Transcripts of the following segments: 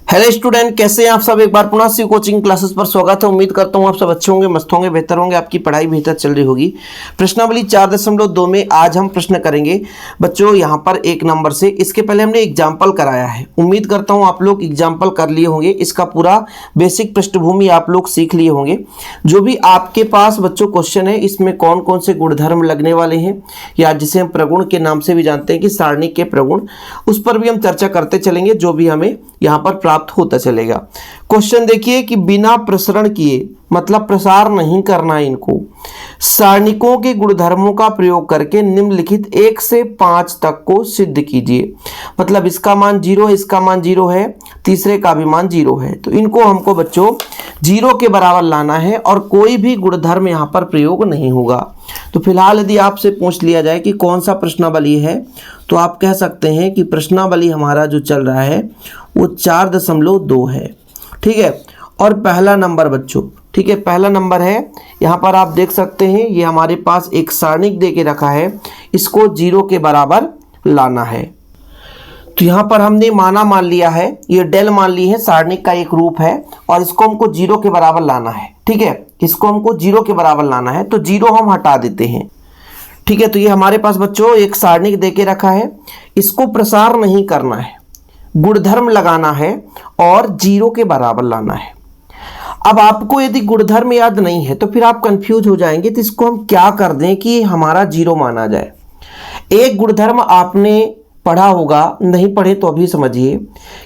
Hello student, कैसे हैं आप सब। एक बार पुनः सी कोचिंग क्लासेस पर स्वागत है। उम्मीद करता हूं आप सब अच्छे होंगे, मस्त होंगे, बेहतर होंगे, आपकी पढ़ाई बेहतर चल रही होगी। प्रश्नावली 4.2 में आज हम प्रश्न करेंगे बच्चों यहां पर 1 नंबर से। इसके पहले हमने एग्जाम्पल कराया है। उम्मीद करता हूं आप लोग एग्जाम्पल कर लिए होंगे, इसका पूरा बेसिक पृष्ठभूमि आप लोग सीख लिए होंगे। जो भी आपके पास बच्चों क्वेश्चन है, इसमें कौन कौन से गुणधर्म लगने वाले हैं, या जिसे हम प्रगुण के नाम से भी जानते हैं कि सारणी के प्रगुण, उस पर भी हम चर्चा करते चलेंगे, जो भी हमें यहाँ पर प्राप्त होता चलेगा। क्वेश्चन देखिए कि बिना प्रसरण किए, मतलब प्रसार नहीं करना इनको, सारणिकों के गुणधर्मों का प्रयोग करके निम्नलिखित 1 से 5 तक को सिद्ध कीजिए। मतलब इसका मान 0 है, इसका मान 0 है, तीसरे का भी मान 0 है, तो इनको हमको बच्चों 0 के बराबर लाना है और कोई भी गुणधर्म यहाँ पर प्रयोग नहीं होगा। तो फिलहाल यदि आपसे पूछ लिया जाए कि कौन सा प्रश्नावली है, तो आप कह सकते हैं कि प्रश्नावली हमारा जो चल रहा है वो 4.2 है। ठीक है, और पहला नंबर बच्चों, ठीक है, पहला नंबर है। यहाँ पर आप देख सकते हैं ये हमारे पास एक सारणिक दे के रखा है, इसको 0 के बराबर लाना है। तो यहाँ पर हमने मान लिया है, ये डेल मान ली है, सारणिक का एक रूप है, और इसको हमको 0 के बराबर लाना है। ठीक है, इसको हमको 0 के बराबर लाना है, तो 0 हम हटा देते हैं। ठीक है, तो ये हमारे पास बच्चों एक सारणिक दे के रखा है, इसको प्रसार नहीं करना है, गुणधर्म लगाना है और 0 के बराबर लाना है। अब आपको यदि गुणधर्म याद नहीं है तो फिर आप कंफ्यूज हो जाएंगे, तो इसको हम क्या कर दें कि हमारा 0 माना जाए। एक गुणधर्म आपने पढ़ा होगा, नहीं पढ़े तो अभी समझिए,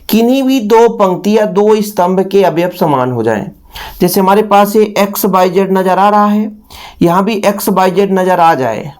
किन्हीं भी 2 पंक्ति या 2 स्तंभ के अवयव समान हो जाएं। जैसे हमारे पास ये x y z नजर आ रहा है, यहाँ भी x y z नजर आ जाए।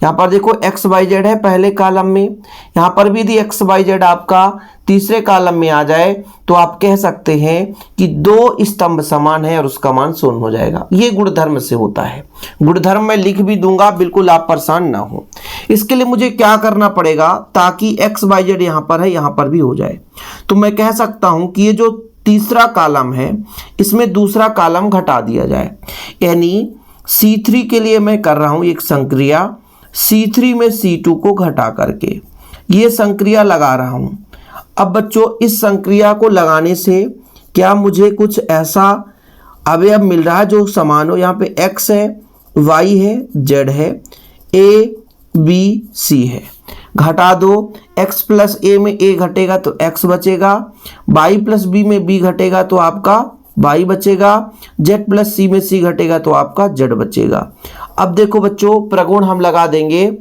यहाँ पर देखो x y z है पहले कॉलम में, यहाँ पर भी यदि x y z आपका तीसरे कॉलम में आ जाए तो आप कह सकते हैं कि 2 स्तंभ समान है और उसका मान 0 हो जाएगा। ये गुणधर्म से होता है। गुणधर्म मैं लिख भी दूंगा, बिल्कुल आप परेशान ना हो। इसके लिए मुझे क्या करना पड़ेगा, ताकि x y z यहाँ पर है, यहाँ पर भी हो जाए। तो मैं कह सकता हूँ कि ये जो तीसरा कॉलम है, इसमें दूसरा कॉलम घटा दिया जाए। यानी C3 के लिए मैं कर रहा हूँ एक संक्रिया, C3 में C2 को घटा करके ये संक्रिया लगा रहा हूं। अब बच्चों इस संक्रिया को लगाने से क्या मुझे कुछ ऐसा अवयव मिल रहा है जो समान हो। यहाँ पे x है, y है, z है, a b c है, घटा दो। x प्लस a में a घटेगा तो x बचेगा, y प्लस b में b घटेगा तो आपका y बचेगा, z प्लस c में c घटेगा तो आपका z बचेगा। अब देखो बच्चों प्रगुण हम लगा देंगे,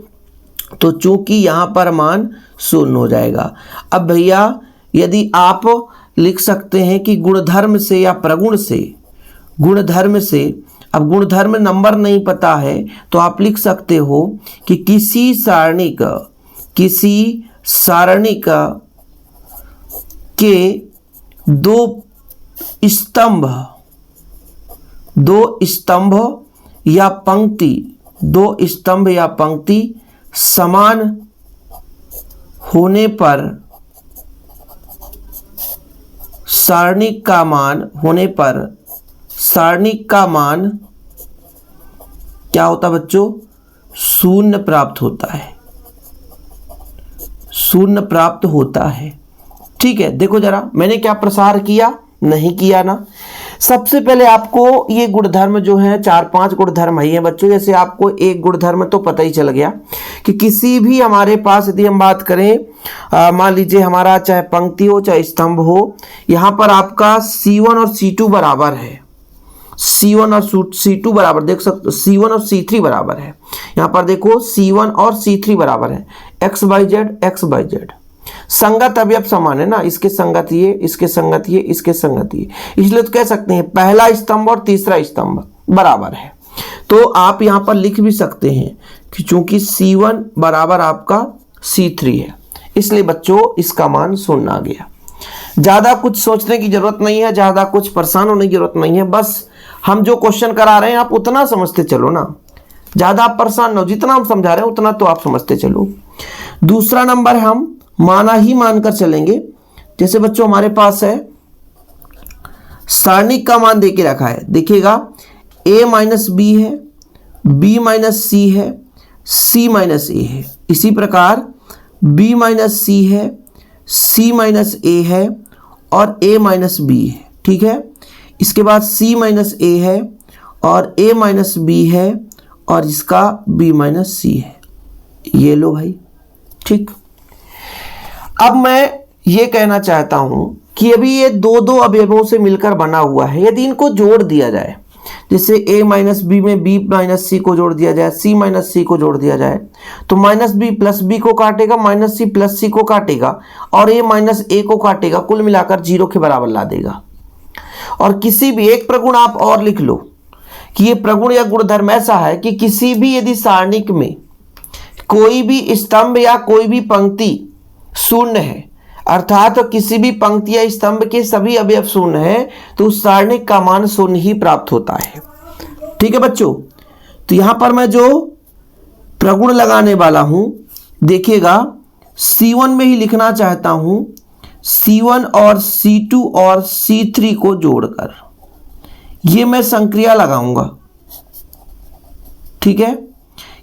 तो चूंकि यहाँ पर मान 0 हो जाएगा। अब भैया यदि आप लिख सकते हैं कि गुणधर्म से या प्रगुण से, गुणधर्म से, अब गुणधर्म नंबर नहीं पता है तो आप लिख सकते हो कि किसी सारणिक के 2 स्तंभ या पंक्ति समान होने पर सारणिक का मान क्या होता है बच्चों, 0 प्राप्त होता है, 0 प्राप्त होता है। ठीक है, देखो जरा मैंने क्या प्रसार किया, नहीं किया ना। सबसे पहले आपको ये गुणधर्म जो है 4-5 गुणधर्म है बच्चों। जैसे आपको एक गुणधर्म तो पता ही चल गया कि किसी भी हमारे पास यदि हम बात करें, मान लीजिए हमारा चाहे पंक्ति हो चाहे स्तंभ हो, यहाँ पर आपका C1 और C2 बराबर है, C1 और C2 बराबर, देख सकते हो C1 और C3 बराबर है। यहाँ पर देखो C1 और C3 बराबर है, x y z संगत अवयव समान है ना, इसके संगत ये, इसके संगत ये, इसके संगत ये, इसलिए तो कह सकते हैं पहला स्तंभ और तीसरा स्तंभ बराबर है। तो आप यहां पर लिख भी सकते हैं कि चूंकि C1 बराबर आपका C3 है, इसलिए बच्चों इसका मान 0 आ गया। ज्यादा कुछ सोचने की जरूरत नहीं है, ज्यादा कुछ परेशान होने की जरूरत नहीं है, बस हम जो क्वेश्चन करा रहे हैं आप उतना समझते चलो ना, ज्यादा आप परेशान न हो, जितना हम समझा रहे हैं उतना तो आप समझते चलो। दूसरा नंबर हम माना ही मानकर चलेंगे। जैसे बच्चों हमारे पास है सारणिक का मान देके रखा है, देखिएगा a माइनस बी है, b माइनस सी है, c माइनस ए है। इसी प्रकार b माइनस सी है, c माइनस ए है और a माइनस बी है, ठीक है। इसके बाद c माइनस a है और a माइनस b है और इसका b माइनस c है। ये लो भाई, ठीक। अब मैं ये कहना चाहता हूं कि अभी ये दो दो अवयवों से मिलकर बना हुआ है, यदि इनको जोड़ दिया जाए, जैसे a माइनस बी में b माइनस सी को जोड़ दिया जाए, c माइनस सी को जोड़ दिया जाए, तो माइनस बी प्लस बी को काटेगा, माइनस सी प्लस सी को काटेगा और a माइनस a को काटेगा, कुल मिलाकर 0 के बराबर ला देगा। और किसी भी एक प्रगुण आप और लिख लो कि ये प्रगुण या गुणधर्म ऐसा है कि किसी भी यदि सारणिक में कोई भी स्तंभ या कोई भी पंक्ति शून्य है, अर्थात तो किसी भी पंक्ति या स्तंभ के सभी अवयव शून्य है, तो उस सारणिक का मान शून्य ही प्राप्त होता है। ठीक है बच्चों, तो यहां पर मैं जो प्रगुण लगाने वाला हूं, देखिएगा C1 में ही लिखना चाहता हूं, C1 और C2 और C3 को जोड़कर ये मैं संक्रिया लगाऊंगा। ठीक है,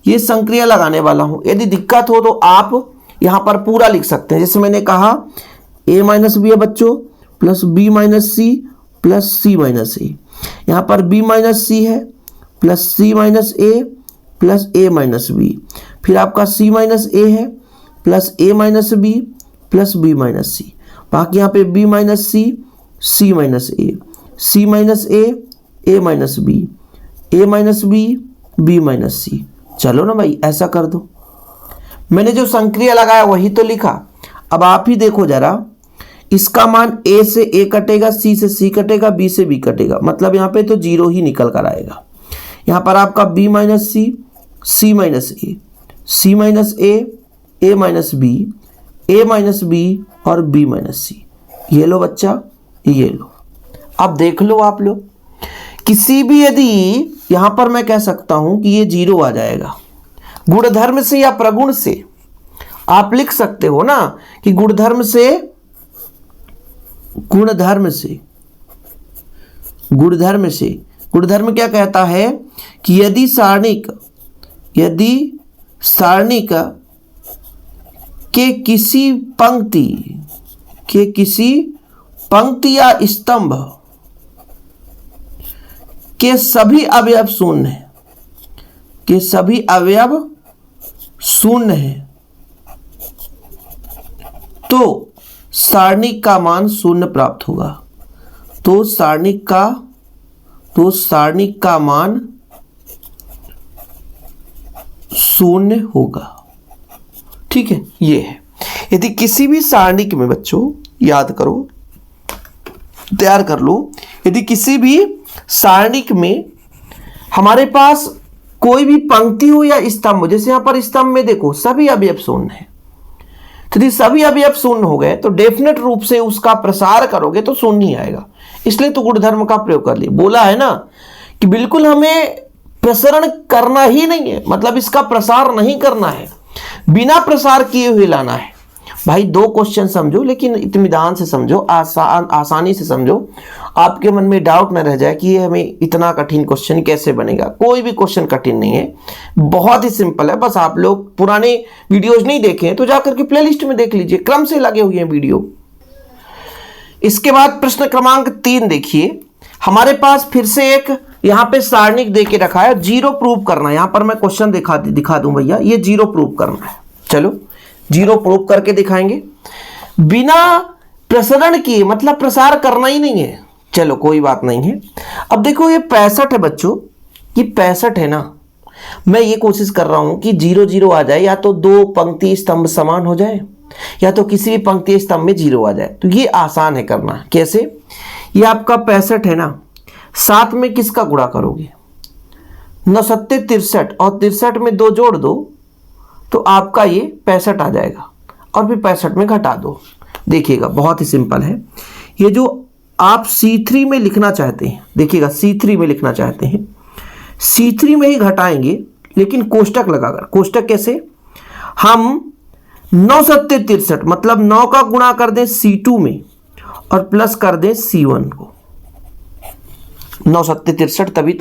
ये संक्रिया लगाने वाला हूं। यदि दिक्कत हो तो आप यहां पर पूरा लिख सकते हैं। जैसे मैंने कहा a माइनस बी है बच्चों, plus b minus C plus c minus A. यहां पर b माइनस सी है plus c minus A plus a minus B. फिर आपका c माइनस ए है plus a minus B plus b minus C. बाकी यहाँ पे b minus C, c minus A, c minus A, a minus B, a minus B, b minus C. चलो ना भाई, ऐसा कर दो। मैंने जो संक्रिया लगाया वही तो लिखा। अब आप ही देखो जरा, इसका मान a से a कटेगा, c से c कटेगा, b से b कटेगा, मतलब यहाँ पे तो 0 ही निकल कर आएगा। यहाँ पर आपका b minus C, c minus A, c minus A, a minus B, a minus B और b माइनस सी। ये लो बच्चा, ये लो। अब देख लो आप लोग, किसी भी यदि यहां पर मैं कह सकता हूं कि ये 0 आ जाएगा, गुणधर्म से या प्रगुण से आप लिख सकते हो ना कि गुणधर्म से, गुणधर्म क्या कहता है कि यदि सारणिक के किसी पंक्ति या स्तंभ के सभी अवयव शून्य है, तो सारणिक का मान शून्य प्राप्त होगा। तो सारणिक का मान शून्य होगा। ठीक है, ये है। यदि किसी भी सारणिक में बच्चों, याद करो, तैयार कर लो, यदि किसी भी सारणिक में हमारे पास कोई भी पंक्ति हो या स्तंभ हो, जैसे यहां पर स्तंभ में देखो सभी अवयव शून्य है, तो यदि सभी अवयव शून्य हो गए तो डेफिनेट रूप से उसका प्रसार करोगे तो शून्य ही आएगा। इसलिए तो गुणधर्म का प्रयोग कर लिया। बोला है ना कि बिल्कुल हमें प्रसरण करना ही नहीं है, मतलब इसका प्रसार नहीं करना है, बिना प्रसार किए हुए लाना है। भाई 2 क्वेश्चन समझो, लेकिन इत्मीनान से समझो, आसानी से समझो, आपके मन में डाउट न रह जाए कि ये हमें इतना कठिन क्वेश्चन कैसे बनेगा। कोई भी क्वेश्चन कठिन नहीं है, बहुत ही सिंपल है। बस आप लोग पुराने वीडियोज नहीं देखे हैं तो जाकर के प्लेलिस्ट में देख लीजिए, क्रम से लगे हुए हैं वीडियो। इसके बाद प्रश्न क्रमांक 3 देखिए, हमारे पास फिर से एक यहाँ पे सारणिक दे के रखा है, 0 प्रूव करना है। यहाँ पर मैं क्वेश्चन दिखा दूं भैया, ये 0 प्रूव करना है। चलो 0 प्रूव करके दिखाएंगे, बिना प्रसरण किए, मतलब प्रसार करना ही नहीं है। चलो कोई बात नहीं है। अब देखो ये 65 है बच्चों, ये 65 है ना। मैं ये कोशिश कर रहा हूं कि 0 0 आ जाए, या तो 2 पंक्ति स्तंभ समान हो जाए, या तो किसी भी पंक्ति स्तंभ में 0 आ जाए। तो ये आसान है करना। कैसे? ये आपका 65 है ना, 7 में किसका गुणा करोगे? 9 7 63, और 63 में 2 जोड़ दो तो आपका ये 65 आ जाएगा, और फिर 65 में घटा दो। देखिएगा बहुत ही सिंपल है। ये जो आप C3 में लिखना चाहते हैं, देखिएगा C3 में लिखना चाहते हैं, C3 में ही घटाएंगे, लेकिन कोष्टक लगाकर। कोष्टक कैसे? हम 9 7 63, मतलब 9 का गुणा कर दें C2 में और प्लस कर दें C1 को। 9 7 63 तभी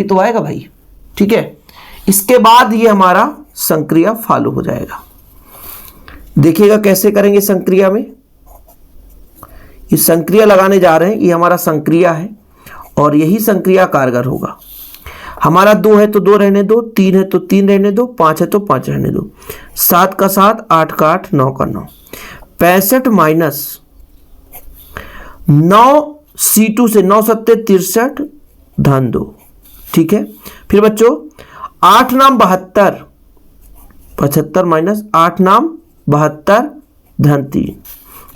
तो आएगा भाई। ठीक है, इसके बाद ये हमारा संक्रिया फॉलो हो जाएगा। देखिएगा कैसे करेंगे संक्रिया में। ये संक्रिया लगाने जा रहे हैं, ये हमारा संक्रिया है और यही संक्रिया कारगर होगा। हमारा 2 है तो 2 रहने दो, 3 है तो 3 रहने दो, 5 है तो 5 रहने दो, 7 का 7, 8 का 8, 9 का 9, 65 माइनस 9 C2 से 9 सत्ते 63 धन 2। ठीक है, फिर बच्चों 8 नाम 72, 75 माइनस 8 नाम 72 धन 3।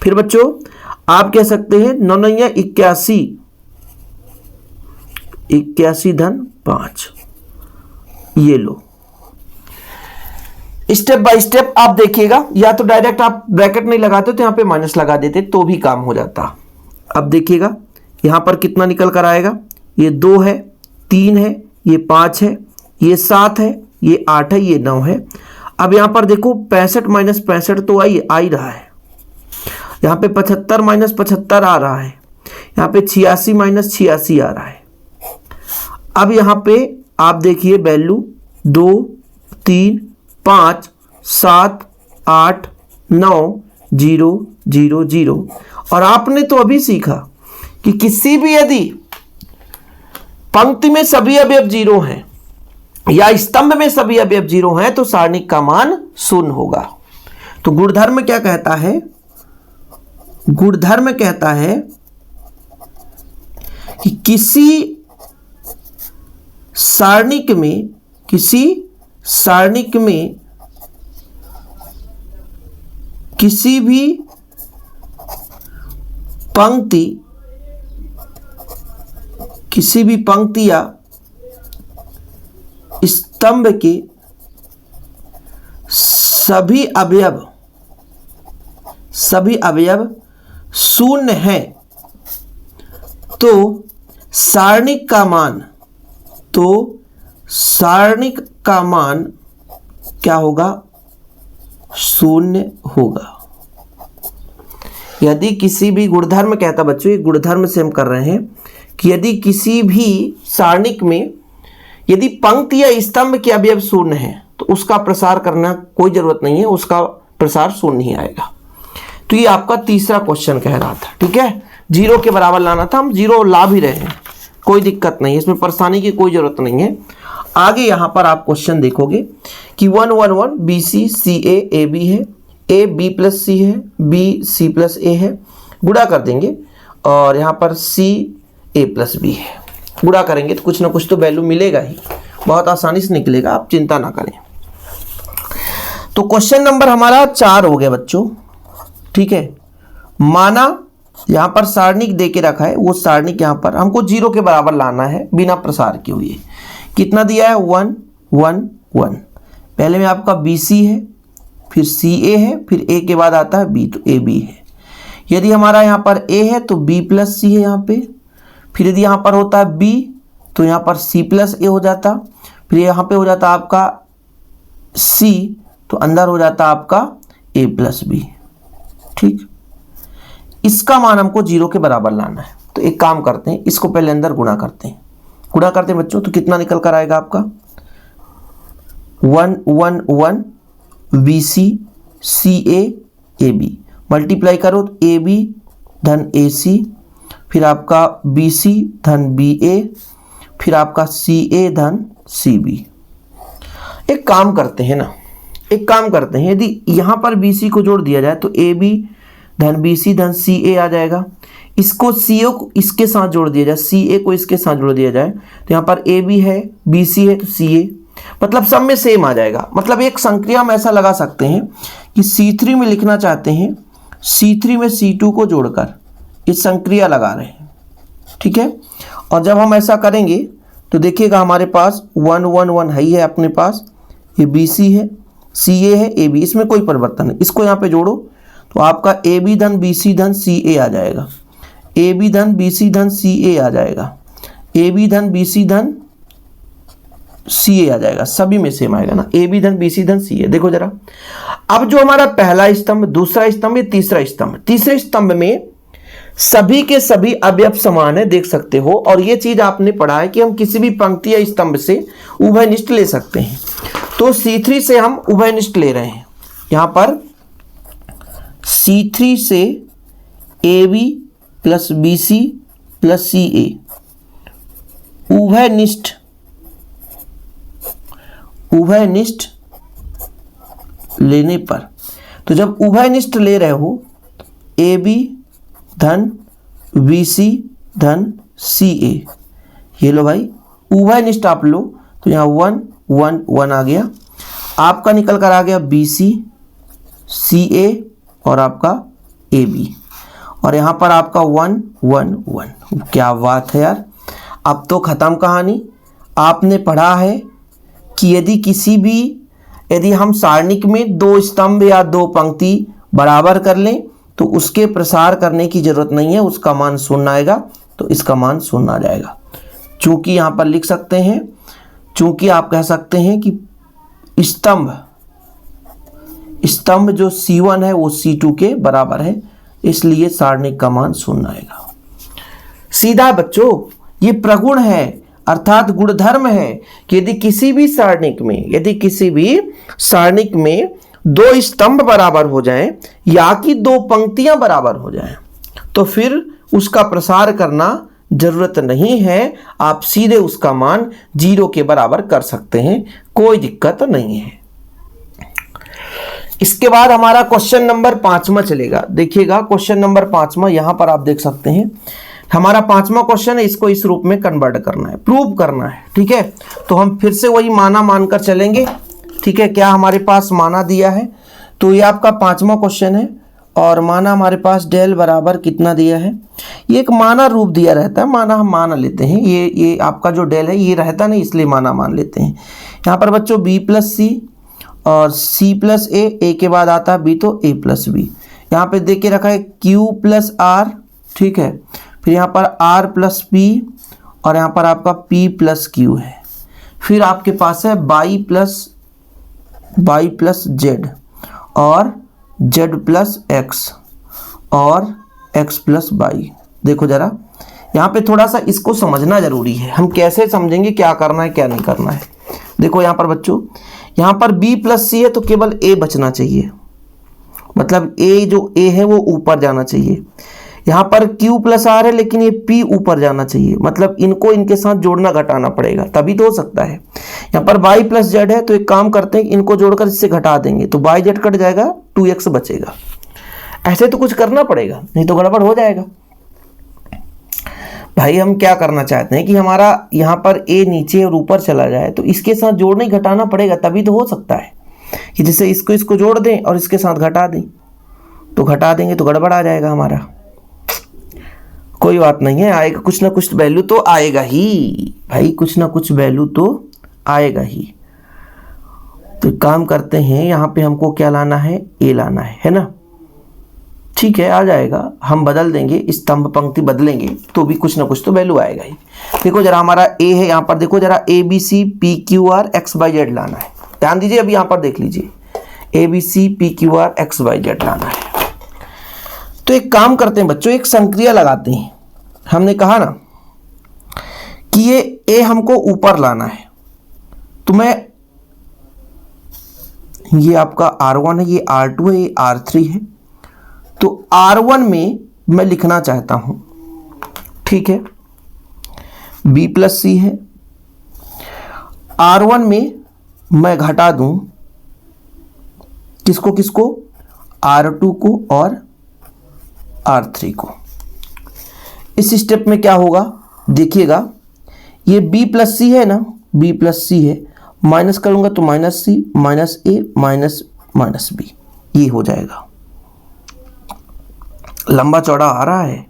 फिर बच्चों आप कह सकते हैं 9 9 81, 81 धन 5। ये लो, स्टेप बाय स्टेप आप देखिएगा, या तो डायरेक्ट आप ब्रैकेट नहीं लगाते तो यहां पे माइनस लगा देते तो भी काम हो जाता। अब देखिएगा यहां पर कितना निकल कर आएगा, ये 2 है, 3 है, ये 5 है, ये 7 है, ये 8 है, ये 9 है। अब यहां पर देखो 65 माइनस 65 तो आ ही रहा है, यहां पे 75 माइनस 75 आ रहा है, यहां पे 86 माइनस 86 आ रहा है। अब यहां पे आप देखिए वैल्यू 2 3 5 7 8 9 0 0 0। और आपने तो अभी सीखा कि किसी भी यदि पंक्ति में सभी अवयव 0 हैं या स्तंभ में सभी अवयव 0 हैं तो सारणिक का मान 0 होगा। तो गुणधर्म क्या कहता है, गुणधर्म कहता है कि किसी सारणिक में किसी भी पंक्ति या स्तंभ के सभी अवयव 0 हैं तो सारणिक का मान क्या होगा, 0 होगा। यदि किसी भी गुणधर्म कहता, बच्चों ये गुणधर्म से हम कर रहे हैं कि यदि किसी भी सारणिक में यदि पंक्ति या स्तंभ के अवयव 0 हैं तो उसका प्रसार करना कोई जरूरत नहीं है, उसका प्रसार 0 नहीं आएगा। तो ये आपका तीसरा क्वेश्चन कह रहा था। ठीक है, 0 के बराबर लाना था, हम 0 ला भी रहे हैं, कोई दिक्कत नहीं है, इसमें परेशानी की कोई जरूरत नहीं है। आगे यहां पर आप क्वेश्चन देखोगे कि 1 1 1 BC CA AB है, A B प्लस C है, B C प्लस A है, गुणा कर देंगे और यहां पर C A प्लस B है, गुणा करेंगे तो कुछ ना कुछ तो वैल्यू मिलेगा ही, बहुत आसानी से निकलेगा, आप चिंता ना करें। तो क्वेश्चन नंबर हमारा 4 हो गया बच्चों। ठीक है, माना यहां पर सारणिक दे के रखा है, वो सारणिक यहां पर हमको 0 के बराबर लाना है बिना प्रसार के हुए। कितना दिया है, 1 1 1। पहले में आपका BC है, फिर CA है, फिर A के बाद आता है B, तो AB है। यदि हमारा यहाँ पर A है तो B प्लस C है यहाँ पे, फिर यदि यहाँ पर होता है B तो यहाँ पर C प्लस A हो जाता, फिर यहाँ पे हो जाता आपका C तो अंदर हो जाता आपका A प्लस B। ठीक, इसका मान हमको 0 के बराबर लाना है। तो एक काम करते हैं, इसको पहले अंदर गुणा करते हैं बच्चों। तो कितना निकल कर आएगा आपका 1 1 1 BC CA AB, मल्टीप्लाई करो तो AB धन AC, फिर आपका BC धन BA, फिर आपका CA धन CB। एक काम करते हैं ना, यदि यहां पर BC को जोड़ दिया जाए तो AB धन BC धन CA आ जाएगा। इसको CO को इसके साथ जोड़ दिया जाए, CA को इसके साथ जोड़ दिया जाए तो यहाँ पर AB है, BC है तो CA, मतलब सब में सेम आ जाएगा। मतलब एक संक्रिया हम ऐसा लगा सकते हैं कि C3 में लिखना चाहते हैं, C3 में C2 को जोड़कर इस संक्रिया लगा रहे हैं। ठीक है, और जब हम ऐसा करेंगे तो देखिएगा हमारे पास 1 1 1 है ही है अपने पास, ये BC है, CA है, AB, इसमें कोई परिवर्तन नहीं। इसको यहाँ पे जोड़ो तो आपका AB धन BC धन CA आ जाएगा, AB धन BC धन CA आ जाएगा, AB धन BC धन CA आ जाएगा, सभी में सेम आएगा ना, AB धन BC धन CA। देखो जरा, अब जो हमारा पहला स्तंभ, दूसरा स्तंभ, तीसरा स्तंभ, तीसरे स्तंभ में सभी के सभी अवयव समान है, देख सकते हो। और ये चीज आपने पढ़ा है कि हम किसी भी पंक्ति या स्तंभ से उभयनिष्ठ ले सकते हैं। तो C3 से हम उभयनिष्ठ ले रहे हैं, यहां पर C3 से AB plus BC plus CA उभयनिष्ठ लेने पर, तो जब उभयनिष्ठ ले रहे हो AB धन BC धन CA, ये लो भाई उभयनिष्ठ आप लो तो यहाँ 1 1 1 आ गया, आपका निकल कर आ गया BC CA और आपका AB, और यहाँ पर आपका 1 1 1। क्या बात है यार, अब तो ख़त्म कहानी। आपने पढ़ा है कि यदि हम सारणिक में दो स्तंभ या दो पंक्ति बराबर कर लें तो उसके प्रसार करने की जरूरत नहीं है, उसका मान 0 आएगा, तो इसका मान 0 आ जाएगा। चूंकि यहाँ पर लिख सकते हैं, चूंकि आप कह सकते हैं कि स्तंभ जो C1 है वो C2 के बराबर है, इसलिए सारणिक का मान 0 आएगा। सीधा बच्चों, ये प्रगुण है अर्थात गुणधर्म है कि यदि किसी भी सारणिक में दो स्तंभ बराबर हो जाएं या कि दो पंक्तियां बराबर हो जाएं तो फिर उसका प्रसार करना जरूरत नहीं है, आप सीधे उसका मान 0 के बराबर कर सकते हैं, कोई दिक्कत नहीं है। इसके बाद हमारा क्वेश्चन नंबर 5वां चलेगा। देखिएगा क्वेश्चन नंबर 5वां, यहां पर आप देख सकते हैं हमारा 5वां क्वेश्चन है, इसको इस रूप में कन्वर्ट करना है, प्रूव करना है। ठीक है, तो हम फिर से वही माना मानकर चलेंगे। ठीक है, क्या हमारे पास माना दिया है, तो ये आपका 5वां क्वेश्चन है और माना हमारे पास डेल बराबर कितना दिया है, ये एक माना रूप दिया रहता है, माना हम माना लेते हैं, ये आपका जो डेल है ये रहता नहीं, इसलिए माना मान लेते हैं। यहाँ पर बच्चों B प्लस C और C प्लस A के बाद आता है B, तो A प्लस B। यहाँ पे देख के रखा है Q प्लस R, ठीक है, फिर यहाँ पर R प्लस P और यहाँ पर आपका P प्लस Q है, फिर आपके पास है Y प्लस Z और Z प्लस X और X प्लस Y। देखो जरा यहाँ पे थोड़ा सा इसको समझना जरूरी है, हम कैसे समझेंगे क्या करना है क्या नहीं करना है। देखो यहाँ पर बच्चों, यहाँ पर B प्लस C है तो केवल A बचना चाहिए, मतलब जो A है वो ऊपर जाना चाहिए। यहाँ पर Q प्लस R है लेकिन ये P ऊपर जाना चाहिए, मतलब इनको इनके साथ जोड़ना घटाना पड़ेगा तभी तो हो सकता है। यहाँ पर Y प्लस Z है तो एक काम करते हैं, इनको जोड़कर इससे घटा देंगे तो YZ कट जाएगा, 2X बचेगा। ऐसे तो कुछ करना पड़ेगा, नहीं तो गड़बड़ हो जाएगा। भाई हम क्या करना चाहते हैं कि हमारा यहाँ पर A नीचे और ऊपर चला जाए तो इसके साथ जोड़ने घटाना पड़ेगा तभी तो हो सकता है कि जैसे इसको जोड़ दें और इसके साथ घटा दें, तो घटा देंगे तो गड़बड़ आ जाएगा हमारा। कोई बात नहीं है, आएगा कुछ ना कुछ वैल्यू तो आएगा ही भाई, कुछ ना कुछ वैल्यू तो आएगा ही। तो काम करते हैं, यहाँ पे हमको क्या लाना है, A लाना है ना। ठीक है, आ जाएगा, हम बदल देंगे, स्तंभ पंक्ति बदलेंगे तो भी कुछ ना कुछ तो वैल्यू आएगा ही। देखो जरा हमारा A है, यहाँ पर देखो जरा ABC PQR XYZ लाना है, ध्यान दीजिए, अभी यहाँ पर देख लीजिए ABC PQR XYZ लाना है। तो एक काम करते हैं बच्चों, एक संक्रिया लगाते हैं। हमने कहा ना कि ये A हमको ऊपर लाना है, तो मैं ये आपका R1 है, ये R2 है, ये R3 है, तो R1 में मैं लिखना चाहता हूं, ठीक है, B प्लस C है। R1 में मैं घटा दूं किसको किसको, R2 को और R3 को। इस स्टेप में क्या होगा देखिएगा, ये B प्लस C है ना, B प्लस C है, माइनस करूंगा तो minus C minus A minus B, ये हो जाएगा। लंबा चौड़ा आ रहा है,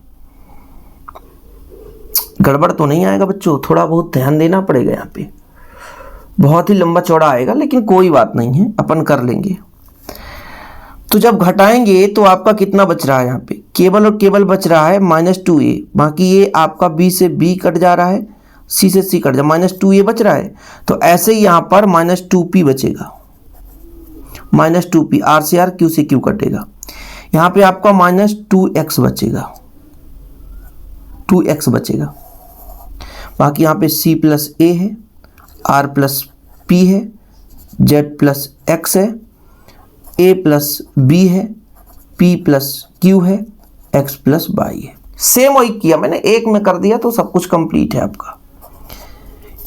गड़बड़ तो नहीं आएगा बच्चों, थोड़ा बहुत ध्यान देना पड़ेगा यहाँ पे, बहुत ही लंबा चौड़ा आएगा लेकिन कोई बात नहीं है, अपन कर लेंगे। तो जब घटाएंगे तो आपका कितना बच रहा है, यहाँ पे केवल और केवल बच रहा है -2A, बाकी ये आपका B से B कट जा रहा है, C से C कट जा, -2A बच रहा है। तो ऐसे ही यहाँ पर -2P बचेगा, -2P, R से R Q से Q कटेगा, यहाँ पे आपका -2X बचेगा, 2X बचेगा। बाकी यहाँ पे C प्लस A है, R प्लस P है, Z प्लस X है, A प्लस B है, P प्लस Q है, X प्लस Y है। सेम वही किया मैंने, एक में कर दिया तो सब कुछ कंप्लीट है आपका।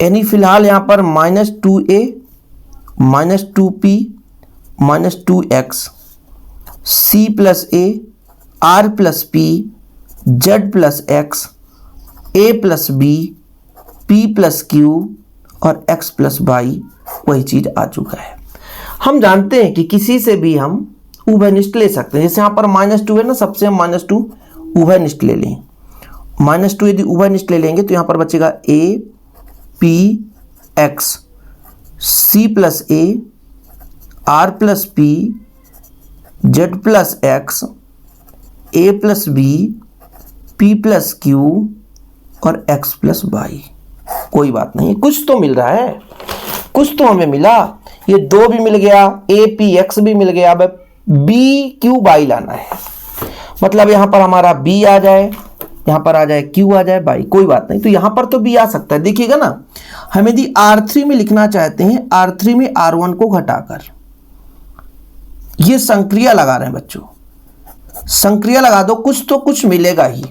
यानी फिलहाल यहाँ पर -2a -2p -2x c plus a r plus p z plus x a plus b p plus q और x प्लस y वही चीज आ चुका है। हम जानते हैं कि किसी से भी हम उभयनिष्ठ ले सकते हैं। जैसे यहाँ पर -2 है ना, सबसे हम -2 उभयनिष्ठ ले लें। -2 यदि उभयनिष्ठ ले लेंगे तो यहाँ पर बचेगा a p x c plus a r plus p z plus x a plus b p plus q और x प्लस y। कोई बात नहीं, कुछ तो मिल रहा है, कुछ तो हमें मिला। ये 2 भी मिल गया, a p x भी मिल गया। अब b q y लाना है, मतलब यहां पर हमारा b आ जाए, यहां पर आ जाए q आ जाए y। कोई बात नहीं, तो यहां पर तो b आ सकता है। देखिएगा ना, हम यदि R3 में लिखना चाहते हैं, R3 में R1 को घटाकर, ये संक्रिया लगा रहे हैं बच्चों, संक्रिया लगा दो, कुछ तो कुछ मिलेगा ही।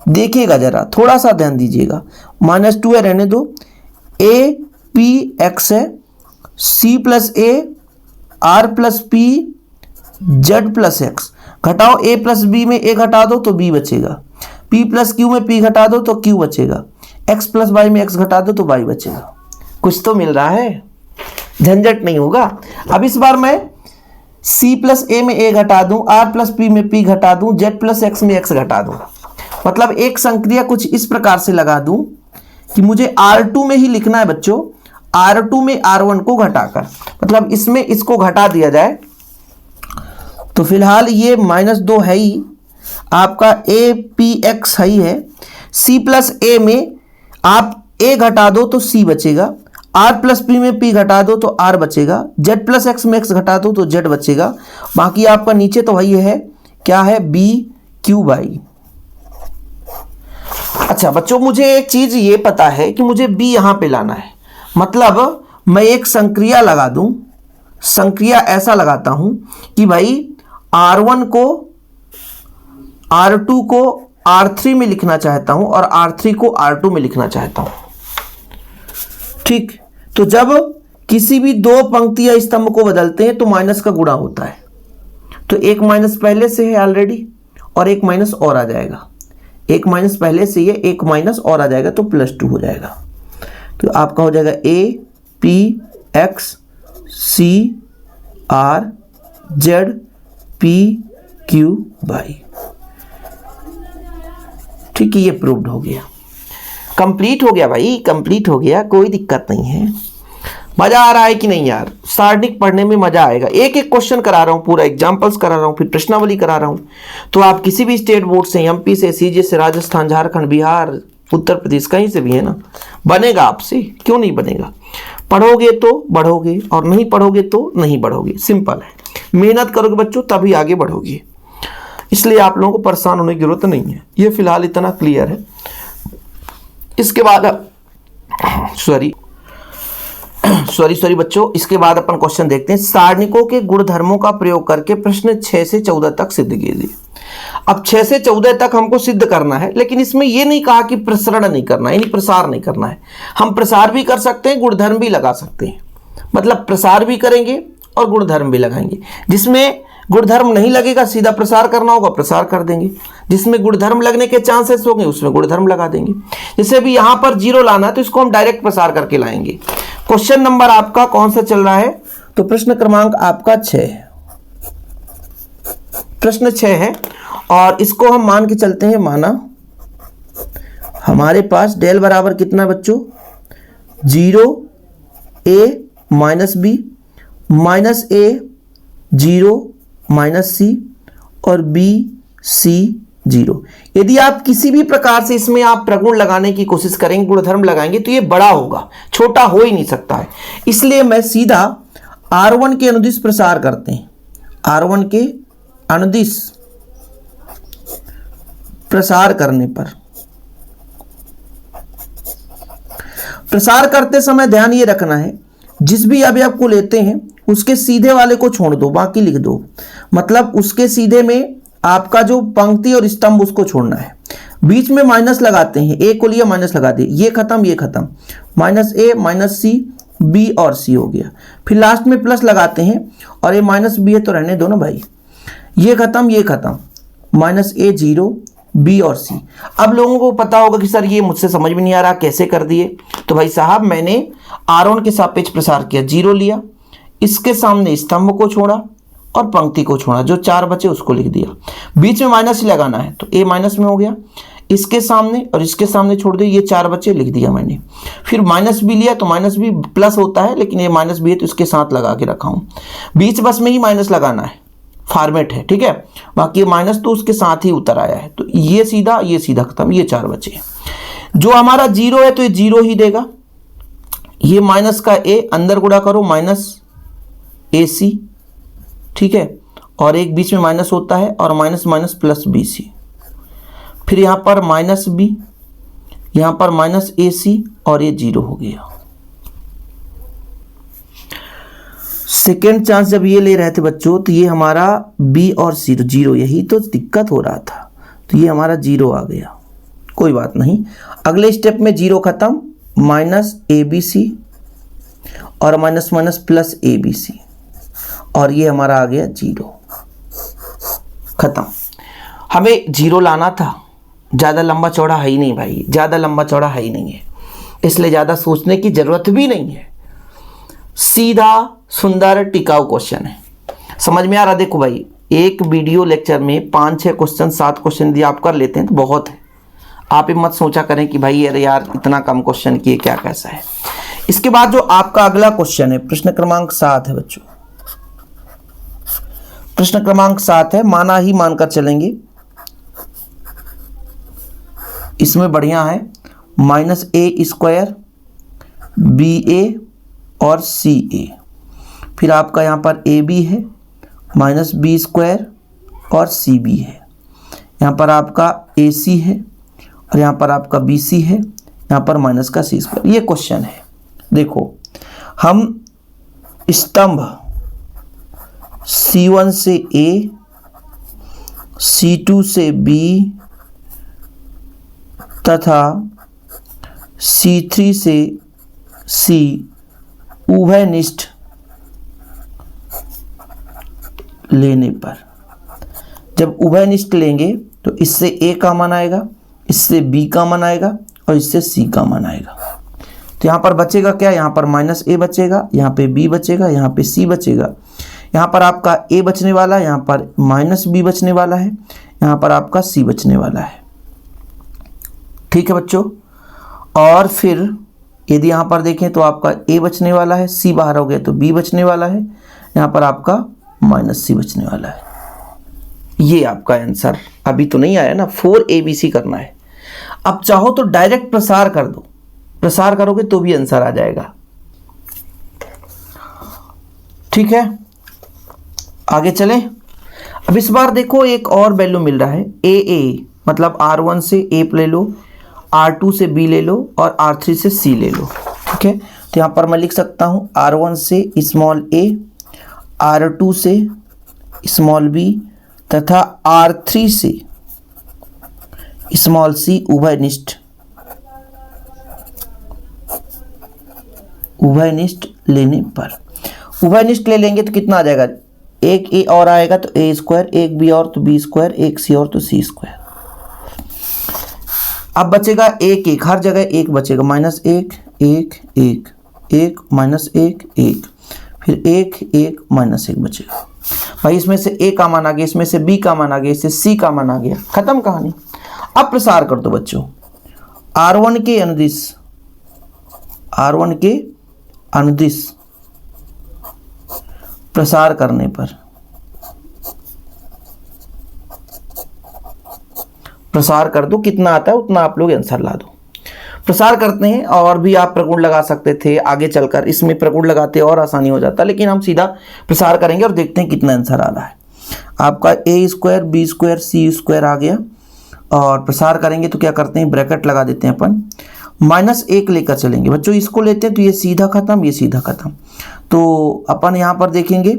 देखिएगा जरा, थोड़ा सा ध्यान दीजिएगा। -2 है, रहने दो। a p x है, c plus a r plus p z plus x। घटाओ, a प्लस b में a घटा दो तो b बचेगा, p प्लस q में p घटा दो तो q बचेगा, x प्लस y में x घटा दो तो y बचेगा। कुछ तो मिल रहा है, झंझट नहीं होगा। अब इस बार मैं c प्लस a में a घटा दूं, r प्लस p में p घटा दूं, z प्लस x में x घटा दूं। मतलब एक संक्रिया कुछ इस प्रकार से लगा दूं कि मुझे R2 में ही लिखना है बच्चों, R2 में R1 को घटाकर, मतलब इसमें इसको घटा दिया जाए। तो फिलहाल ये -2 है ही, आपका a p x है ही है। c प्लस a में आप a घटा दो तो c बचेगा, r प्लस p में p घटा दो तो r बचेगा, z प्लस x में x घटा दो तो z बचेगा। बाकी आपका नीचे तो वही है, क्या है, b q y। अच्छा बच्चों, मुझे एक चीज ये पता है कि मुझे b यहां पे लाना है, मतलब मैं एक संक्रिया लगा दूं। संक्रिया ऐसा लगाता हूं कि भाई R1 को R2 को R3 में लिखना चाहता हूं और R3 को R2 में लिखना चाहता हूं। ठीक, तो जब किसी भी दो पंक्ति या स्तंभ को बदलते हैं तो माइनस का गुणा होता है। तो एक माइनस पहले से है ऑलरेडी और एक माइनस और आ जाएगा, एक माइनस पहले से ये, एक माइनस और आ जाएगा तो +2 हो जाएगा। तो आपका हो जाएगा a p x c r z p q y। ठीक है, ये प्रूव्ड हो गया, कंप्लीट हो गया भाई, कंप्लीट हो गया, कोई दिक्कत नहीं है। मजा आ रहा है कि नहीं यार? सारणिक पढ़ने में मजा आएगा। एक एक क्वेश्चन करा रहा हूँ, पूरा एग्जाम्पल्स करा रहा हूँ, फिर प्रश्नावली करा रहा हूँ। तो आप किसी भी स्टेट बोर्ड से, एमपी से, सीजे से, राजस्थान, झारखंड, बिहार, उत्तर प्रदेश, कहीं से भी है ना, बनेगा आपसे, क्यों नहीं बनेगा। पढ़ोगे तो बढ़ोगे और नहीं पढ़ोगे तो नहीं बढ़ोगे, सिंपल है। मेहनत करोगे बच्चों तभी आगे बढ़ोगे, इसलिए आप लोगों को परेशान होने की जरूरत नहीं है। ये फिलहाल इतना क्लियर है। इसके बाद सॉरी बच्चों, इसके बाद अपन क्वेश्चन देखते हैं। सारणिकों के गुणधर्मों का प्रयोग करके प्रश्न 6 से 14 तक सिद्ध कीजिए। अब 6 से 14 तक हमको सिद्ध करना है, लेकिन इसमें यह नहीं कहा कि प्रसरण नहीं करना है, यानी प्रसार नहीं करना है। हम प्रसार भी कर सकते हैं, गुणधर्म भी लगा सकते हैं, मतलब प्रसार भी करेंगे और गुणधर्म भी लगाएंगे। जिसमें गुणधर्म नहीं लगेगा, सीधा प्रसार करना होगा, प्रसार कर देंगे। जिसमें गुणधर्म लगने के चांसेस होंगे उसमें गुणधर्म लगा देंगे। जैसे भी यहां पर 0 लाना है तो इसको हम डायरेक्ट प्रसार करके लाएंगे। क्वेश्चन नंबर आपका कौन सा चल रहा है? तो प्रश्न क्रमांक आपका 6, प्रश्न 6 है और इसको हम मान के चलते हैं। माना हमारे पास डेल बराबर कितना बच्चों, 0 a minus b minus a 0 minus c और b c 0। यदि आप किसी भी प्रकार से इसमें आप प्रगुण लगाने की कोशिश करेंगे, गुणधर्म लगाएंगे, तो ये बड़ा होगा, छोटा हो ही नहीं सकता है। इसलिए मैं सीधा R1 के अनुदिश प्रसार करते हैं, R1 के अनुदिश प्रसार करने पर, प्रसार करते समय ध्यान ये रखना है, जिस भी अवयव को लेते हैं उसके सीधे वाले को छोड़ दो, बाकी लिख दो। मतलब उसके सीधे में आपका जो पंक्ति और स्तंभ उसको छोड़ना है। बीच में माइनस लगाते हैं, ए को लिया माइनस लगा दिए, ये खत्म ये खत्म, माइनस ए माइनस सी, बी और सी हो गया। फिर लास्ट में प्लस लगाते हैं और ये माइनस बी है तो रहने दो ना भाई, ये खत्म, माइनस ए जीरो, बी और सी। अब लोगों को पता होगा कि सर ये मुझसे समझ में नहीं आ रहा, कैसे कर दिए? तो भाई साहब मैंने R1 के सापेक्ष प्रसार किया, जीरो लिया, इसके सामने स्तंभ को छोड़ा और पंक्ति को छोड़ा, जो 4 बचे उसको लिख दिया। बीच में माइनस ही लगाना है तो ए माइनस में हो गया, इसके सामने और इसके सामने छोड़ दिया, ये 4 बचे लिख दिया मैंने। फिर माइनस बी लिया तो माइनस बी प्लस होता है, लेकिन ये माइनस बी है तो इसके साथ लगा के रखा हूँ। बीच बस में ही माइनस लगाना है, फॉर्मेट है, ठीक है। बाकी माइनस तो उसके साथ ही उतर आया है, तो ये सीधा खत्म, ये 4 बचे। जो हमारा जीरो है तो ये जीरो ही देगा। ये माइनस का ए अंदर गुणा करो, माइनस ए सी, ठीक है, और एक बीच में माइनस होता है और minus minus plus B C. फिर यहाँ पर माइनस बी, यहाँ पर माइनस ए सी और ये जीरो हो गया। सेकेंड चांस जब ये ले रहे थे बच्चों तो ये हमारा बी और सी जीरो, यही तो दिक्कत हो रहा था, तो ये हमारा जीरो आ गया। कोई बात नहीं, अगले स्टेप में जीरो खत्म, माइनस ए बी सी और minus minus plus A B C, और ये हमारा आ गया जीरो, खत्म। हमें जीरो लाना था, ज़्यादा लंबा चौड़ा है ही नहीं भाई, ज़्यादा लंबा चौड़ा है ही नहीं है, इसलिए ज़्यादा सोचने की ज़रूरत भी नहीं है। सीधा सुंदर टिकाऊ क्वेश्चन है, समझ में आ रहा? देखो भाई, एक वीडियो लेक्चर में 5-6 क्वेश्चन 7 क्वेश्चन यदि आप कर लेते हैं तो बहुत है। आप ये मत सोचा करें कि भाई अरे यार इतना कम क्वेश्चन किए क्या कैसा है। इसके बाद जो आपका अगला क्वेश्चन है, प्रश्न क्रमांक 7 है बच्चों। प्रश्न क्रमांक 7 है, माना ही मानकर चलेंगे, इसमें बढ़िया है, माइनस ए स्क्वायर बी ए और सी ए। फिर आपका यहाँ पर ए बी है, माइनस बी स्क्वायर और सी बी है। यहाँ पर आपका ए सी है और यहाँ पर आपका बी सी है, यहाँ पर माइनस का सी स्क्वायर। ये क्वेश्चन है। देखो हम स्तंभ C1 से A, C2 से B तथा C3 से C उभयनिष्ठ लेने पर, जब उभयनिष्ठ लेंगे तो इससे A का मान आएगा, इससे B का मान आएगा और इससे C का मान आएगा। तो यहाँ पर बचेगा क्या? यहाँ पर माइनस ए बचेगा, यहाँ पे B बचेगा, यहाँ पे C बचेगा, यहाँ पर आपका A बचने वाला है, यहाँ पर माइनस B बचने वाला है, यहाँ पर आपका C बचने वाला है। ठीक है बच्चों। और फिर यदि यहाँ पर देखें तो आपका A बचने वाला है, C बाहर हो गया तो B बचने वाला है, यहाँ पर आपका माइनस C बचने वाला है। ये आपका आंसर अभी तो नहीं आया ना, 4ABC करना है। अब चाहो तो डायरेक्ट प्रसार कर दो, प्रसार करोगे तो भी आंसर आ जाएगा। ठीक है, आगे चलें। अब इस बार देखो एक और वैल्यू मिल रहा है, AA, मतलब R1 से A ले लो, R2 से B ले लो और R3 से C ले लो। ठीक है, तो यहाँ पर मैं लिख सकता हूँ R1 से स्मॉल a, R2 से स्मॉल b तथा R3 से स्मॉल c उभयनिष्ठ लेने पर। उभयनिष्ठ ले लेंगे तो कितना आ जाएगा? एक a और आएगा तो a स्क्वायर, एक b और तो b स्क्वायर, एक c और तो c स्क्वायर। अब बचेगा एक एक, हर जगह एक बचेगा, माइनस एक एक एक एक माइनस एक एक, फिर एक एक माइनस एक बचेगा। भाई इसमें से a का मान आ गया, इसमें से b का मान आ गया, इससे c का मान आ गया, खत्म कहानी। अब प्रसार कर दो बच्चों, R1 के अनुदिश, R1 के अनुदिश प्रसार करने पर, प्रसार कर दो, कितना आता है उतना आप लोग आंसर ला दो। प्रसार करते हैं, और भी आप प्रगुण लगा सकते थे आगे चलकर, इसमें प्रगुण लगाते और आसानी हो जाता, लेकिन हम सीधा प्रसार करेंगे और देखते हैं कितना आंसर आ रहा है। आपका a square b square c square आ गया, और प्रसार करेंगे तो क्या करते हैं, ब्रैकेट लगा देते हैं अपन, माइनस एक लेकर चलेंगे बच्चों, इसको लेते हैं तो ये सीधा खत्म, ये सीधा खत्म। तो अपन यहाँ पर देखेंगे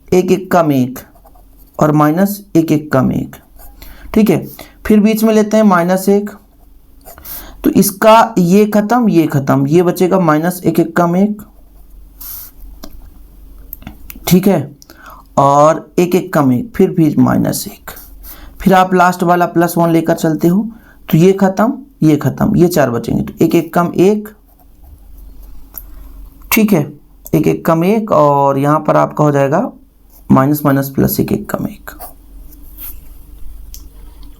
एक एक कम एक और माइनस एक एक कम एक। ठीक है, फिर बीच में लेते हैं -1, तो इसका ये खत्म, ये बचेगा -1 1 कम 1, ठीक है, और 1 1 कम 1, फिर भी -1, फिर आप लास्ट वाला +1 लेकर चलते हो, तो ये खत्म, ये 4 बचेंगे, तो 1 1 कम 1, ठीक है, 1 1 कम 1, और यहाँ पर आपका हो जाएगा -, +1 1 कम 1,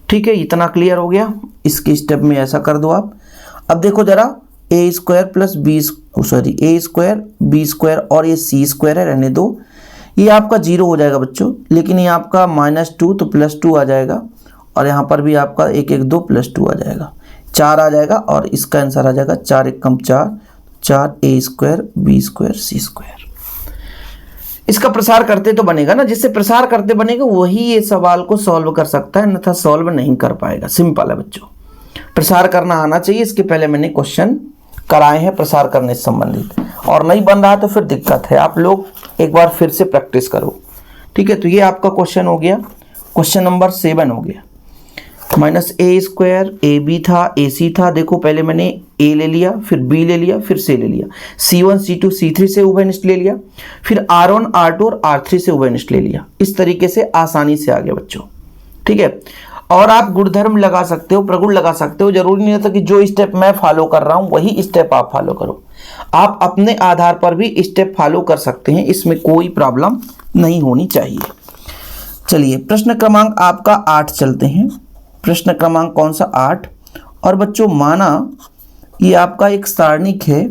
ठीक है। इतना क्लियर हो गया। इसके स्टेप में ऐसा कर दो आप। अब देखो जरा, a² + b² और ये c² है, रहने दो, ये आपका 0 हो जाएगा बच्चों, लेकिन ये आपका -2 तो +2 आ जाएगा, और यहाँ पर भी आपका 1 1 2 +2 आ जाएगा, 4 आ जाएगा, और इसका आंसर आ जाएगा 4 1 कम 4, 4 a² b² c²। इसका प्रसार करते तो बनेगा ना, जिससे प्रसार करते बनेगा वही ये सवाल को सॉल्व कर सकता है, अन्यथा सॉल्व नहीं कर पाएगा। सिंपल है बच्चों, प्रसार करना आना चाहिए। इसके पहले मैंने क्वेश्चन कराए हैं प्रसार करने से संबंधित, और नहीं बन रहा तो फिर दिक्कत है। आप लोग एक बार फिर से प्रैक्टिस करो, ठीक है। तो ये आपका क्वेश्चन हो गया, क्वेश्चन नंबर 7 हो गया। -a² ab था, ac था, देखो पहले मैंने a ले लिया, फिर b ले लिया, फिर c ले लिया, c1 c2 c3 से उभयनिष्ठ ले लिया, फिर r1 r2 और r3 से उभयनिष्ठ ले लिया। इस तरीके से आसानी से आ गया बच्चों, ठीक है। और आप गुणधर्म लगा सकते हो, प्रगुण लगा सकते हो, जरूरी नहीं होता कि जो स्टेप मैं फॉलो कर रहा हूं वही स्टेप आप फॉलो करो, आप अपने आधार पर भी स्टेप फॉलो कर सकते हैं, इसमें कोई प्रॉब्लम नहीं होनी चाहिए। चलिए प्रश्न क्रमांक आपका 8 चलते हैं। प्रश्न क्रमांक कौन सा? 8। और बच्चों माना ये आपका एक सारणिक है,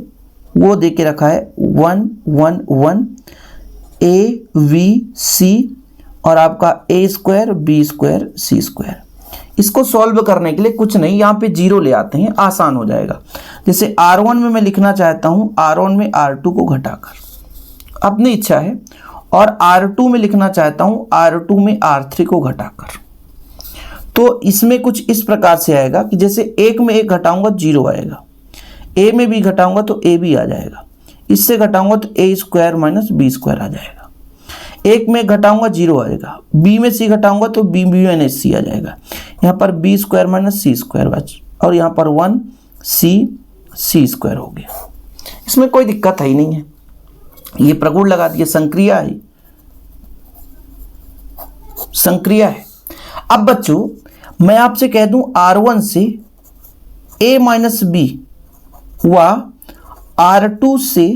वो दे के रखा है 1 1 1 a v c और आपका a² b² c²। इसको सॉल्व करने के लिए कुछ नहीं, यहाँ पे 0 ले आते हैं, आसान हो जाएगा। जैसे r1 में मैं लिखना चाहता हूँ r1 में r2 को घटाकर, अपनी इच्छा है, और r2 में लिखना चाहता हूँ r2 में r3 को घटाकर। तो इसमें कुछ इस प्रकार से आएगा कि जैसे 1 में 1 घटाऊंगा 0 आएगा, a में b घटाऊंगा तो a भी आ जाएगा, इससे घटाऊंगा तो a² - b² आ जाएगा, 1 में घटाऊंगा 0 आएगा, b में c घटाऊंगा तो b - c आ जाएगा, यहाँ पर b² - c² बच, और यहाँ पर 1 c² हो गया। इसमें कोई दिक्कत है ही नहीं है, ये प्रगुण लगा दिए, संक्रिया है, संक्रिया है। अब बच्चों मैं आपसे कह दूं r1 से a - b व r2 से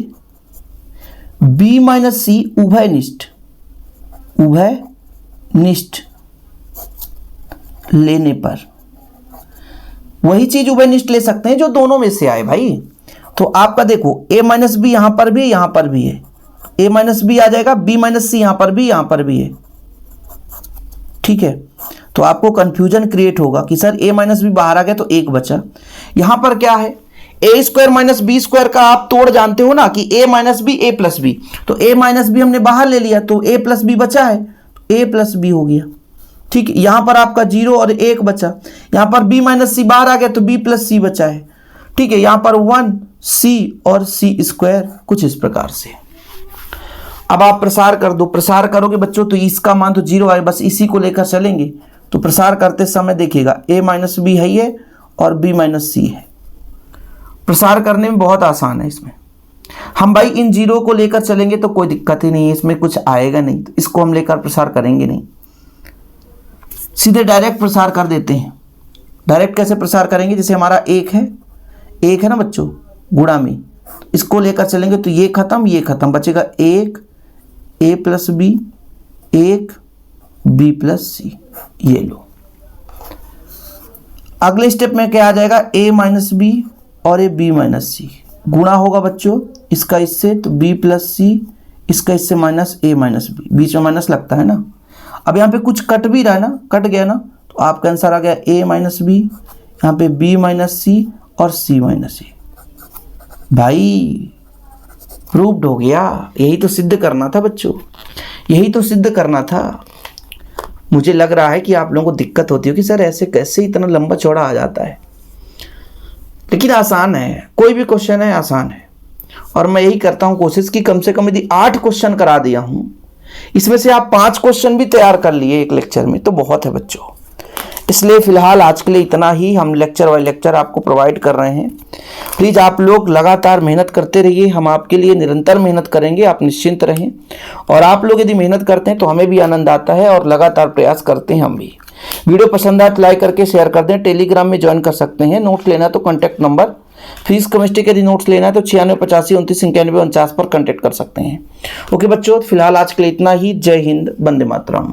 b - c उभयनिष्ठ लेने पर, वही चीज उभयनिष्ठ ले सकते हैं जो दोनों में से आए भाई। तो आपका देखो a - b यहां पर भी, यहां पर भी है, a - b आ जाएगा, b - c यहां पर भी है, ठीक है। तो आपको कंफ्यूजन क्रिएट होगा कि सर a - b बाहर आ गया तो 1 बचा। यहां पर क्या है, a² - b² का आप तोड़ जानते हो ना कि a - b a + b, तो a - b हमने बाहर ले लिया तो a + b बचा है, तो a + b हो गया, ठीक। यहां पर आपका 0 और 1 बचा, यहां पर b - c बाहर आ गया तो b + c बचा है, ठीक है। यहां पर 1 c और c², कुछ इस प्रकार से। अब आप प्रसार कर दो, प्रसार करोगे बच्चों तो इसका मान तो 0 आए, बस इसी को लेकर चलेंगे। तो प्रसार करते समय देखिएगा a - b है ये और b - c है, प्रसार करने में बहुत आसान है। इसमें हम भाई इन 0 को लेकर चलेंगे तो कोई दिक्कत ही नहीं है, इसमें कुछ आएगा नहीं, तो इसको हम लेकर प्रसार करेंगे नहीं, सीधे डायरेक्ट प्रसार कर देते हैं। डायरेक्ट कैसे प्रसार करेंगे, जैसे हमारा 1 है ना बच्चों गुणा में, इसको लेकर चलेंगे तो ये खत्म, बचेगा 1 a + b 1 b + c, ये लो। अगले स्टेप में क्या आ जाएगा, a - b और a b - c गुणा होगा बच्चों, इसका इससे तो b + c, इसका इससे माइनस a - b, बीच में माइनस लगता है ना। अब यहाँ पे कुछ कट भी रहा है ना, कट गया ना, तो आपका आंसर आ गया a - b, यहाँ पे b - c और c - a। भाई प्रूव्ड हो गया, यही तो सिद्ध करना था बच्चों, यही तो सिद्ध करना था। मुझे लग रहा है कि आप लोगों को दिक्कत होती है कि सर ऐसे कैसे इतना लंबा चौड़ा आ जाता है, लेकिन आसान है, कोई भी क्वेश्चन है आसान है। और मैं यही करता हूं कोशिश कि कम से कम यदि 8 क्वेश्चन करा दिया हूं, इसमें से आप 5 क्वेश्चन भी तैयार कर लिए एक लेक्चर में तो बहुत है बच्चों। इसलिए फिलहाल आज के लिए इतना ही। हम लेक्चर बाय लेक्चर आपको प्रोवाइड कर रहे हैं। प्लीज़ आप लोग लगातार मेहनत करते रहिए, हम आपके लिए निरंतर मेहनत करेंगे, आप निश्चिंत रहें। और आप लोग यदि मेहनत करते हैं तो हमें भी आनंद आता है और लगातार प्रयास करते हैं हम भी। वीडियो पसंद आए तो लाइक करके शेयर कर दें। टेलीग्राम में ज्वाइन कर सकते हैं। नोट्स लेना तो कॉन्टैक्ट नंबर, फीस केमिस्ट्री के यदि नोट्स लेना है तो 968529 29 49 पर कॉन्टैक्ट कर सकते हैं। ओके बच्चों, फिलहाल आज के लिए इतना ही। जय हिंद, वंदे मातरम।